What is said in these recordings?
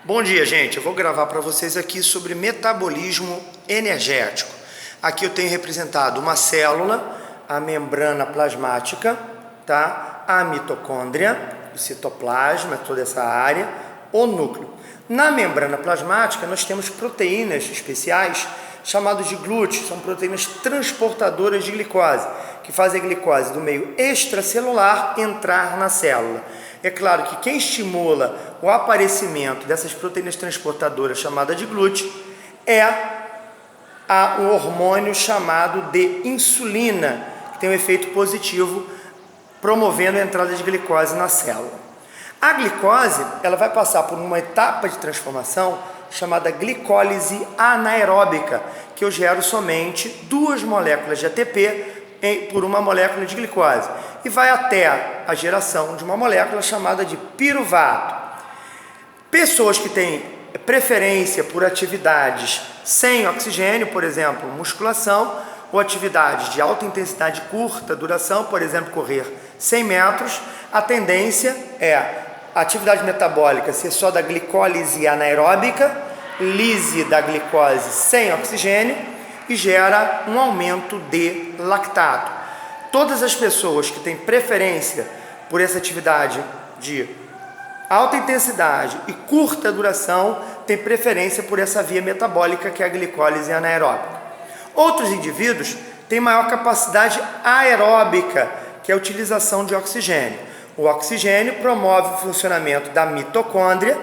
Bom dia, gente. Eu vou gravar para vocês aqui sobre metabolismo energético. Aqui eu tenho representado uma célula, a membrana plasmática, tá? A mitocôndria, o citoplasma, toda essa área, o núcleo. Na membrana plasmática nós temos proteínas especiais chamadas de glúteos, são proteínas transportadoras de glicose, que fazem a glicose do meio extracelular entrar na célula. É claro que quem estimula o aparecimento dessas proteínas transportadoras chamadas de glúteo é um hormônio chamado de insulina, que tem um efeito positivo promovendo a entrada de glicose na célula. A glicose ela vai passar por uma etapa de transformação chamada glicólise anaeróbica, que eu gero somente 2 moléculas de ATP por uma molécula de glicose, e vai até a geração de uma molécula chamada de piruvato. Pessoas que têm preferência por atividades sem oxigênio, por exemplo, musculação, ou atividades de alta intensidade curta duração, por exemplo, correr 100 metros, a tendência é a atividade metabólica ser só da glicólise anaeróbica, lise da glicose sem oxigênio, e gera um aumento de lactato. Todas as pessoas que têm preferência por essa atividade de alta intensidade e curta duração têm preferência por essa via metabólica que é a glicólise anaeróbica. Outros indivíduos têm maior capacidade aeróbica, que é a utilização de oxigênio. O oxigênio promove o funcionamento da mitocôndria,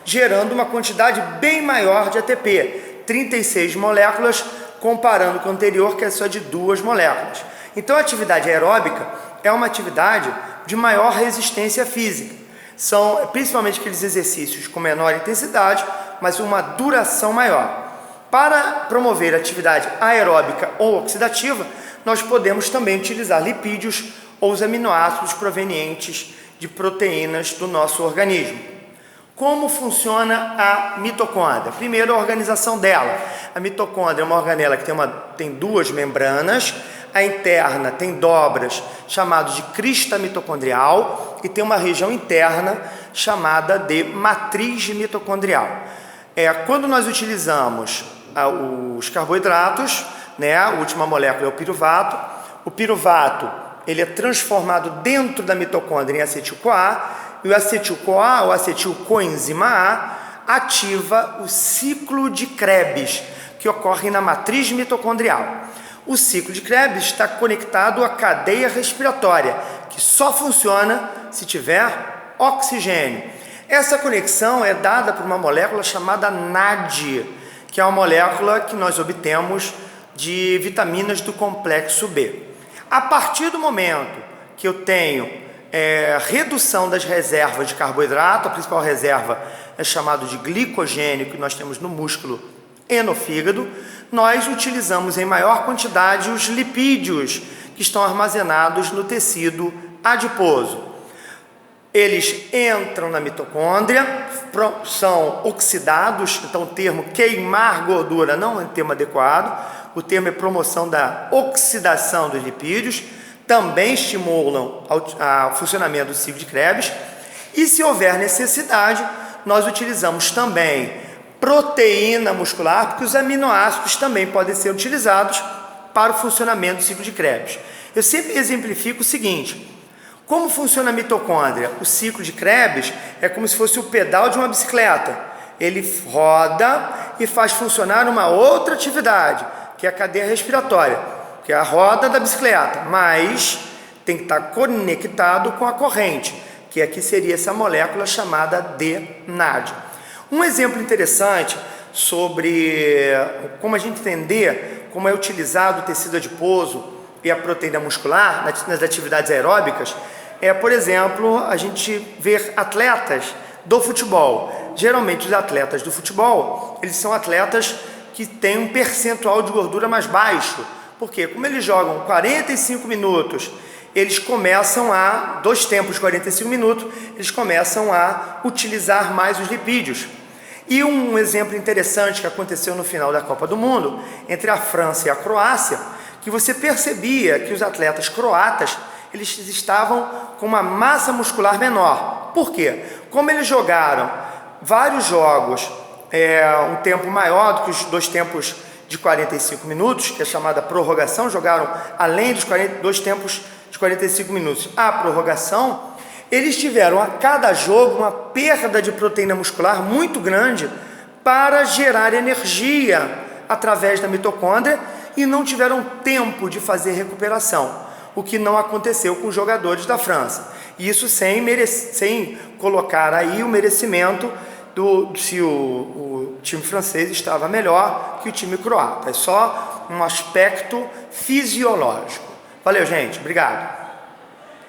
gerando uma quantidade bem maior de ATP, 36 moléculas, comparando com o anterior, que é só de 2 moléculas. Então, a atividade aeróbica é uma atividade de maior resistência física. São principalmente aqueles exercícios com menor intensidade, mas uma duração maior. Para promover a atividade aeróbica ou oxidativa, nós podemos também utilizar lipídios ou os aminoácidos provenientes de proteínas do nosso organismo. Como funciona a mitocôndria? Primeiro, a organização dela. A mitocôndria é uma organela que tem 2 membranas. A interna tem dobras chamadas de crista mitocondrial e tem uma região interna chamada de matriz mitocondrial. Quando nós utilizamos os carboidratos, a última molécula é o piruvato ele é transformado dentro da mitocôndria em acetil-CoA, e o acetil-CoA, ou acetilcoenzima A, ativa o ciclo de Krebs, que ocorre na matriz mitocondrial. O ciclo de Krebs está conectado à cadeia respiratória, que só funciona se tiver oxigênio. Essa conexão é dada por uma molécula chamada NAD, que é uma molécula que nós obtemos de vitaminas do complexo B. A partir do momento que eu tenho redução das reservas de carboidrato, a principal reserva é chamado de glicogênio, que nós temos no músculo e no fígado, nós utilizamos em maior quantidade os lipídios que estão armazenados no tecido adiposo. Eles entram na mitocôndria, são oxidados, então o termo queimar gordura não é um termo adequado, o termo é promoção da oxidação dos lipídios, também estimulam o funcionamento do ciclo de Krebs, e se houver necessidade, nós utilizamos também proteína muscular, porque os aminoácidos também podem ser utilizados para o funcionamento do ciclo de Krebs. Eu sempre exemplifico o seguinte: como funciona a mitocôndria? O ciclo de Krebs é como se fosse o pedal de uma bicicleta. Ele roda e faz funcionar uma outra atividade, que é a cadeia respiratória, que é a roda da bicicleta, mas tem que estar conectado com a corrente, que aqui seria essa molécula chamada de NAD. Um exemplo interessante sobre como a gente entender como é utilizado o tecido adiposo e a proteína muscular nas atividades aeróbicas por exemplo, a gente ver atletas do futebol. Geralmente os atletas do futebol, eles são atletas que têm um percentual de gordura mais baixo. Por quê? Como eles jogam 45 minutos, eles começam 2 tempos de 45 minutos, eles começam a utilizar mais os lipídios. E um exemplo interessante que aconteceu no final da Copa do Mundo, entre a França e a Croácia, que você percebia que os atletas croatas, eles estavam com uma massa muscular menor. Por quê? Como eles jogaram vários jogos, um tempo maior do que os 2 tempos de 45 minutos, que é chamada prorrogação, jogaram além dos 2 tempos de 45 minutos. A prorrogação, eles tiveram a cada jogo uma perda de proteína muscular muito grande para gerar energia através da mitocôndria e não tiveram tempo de fazer recuperação, o que não aconteceu com os jogadores da França. Isso sem colocar aí o merecimento se o time francês estava melhor que o time croata. É só um aspecto fisiológico. Valeu, gente. Obrigado.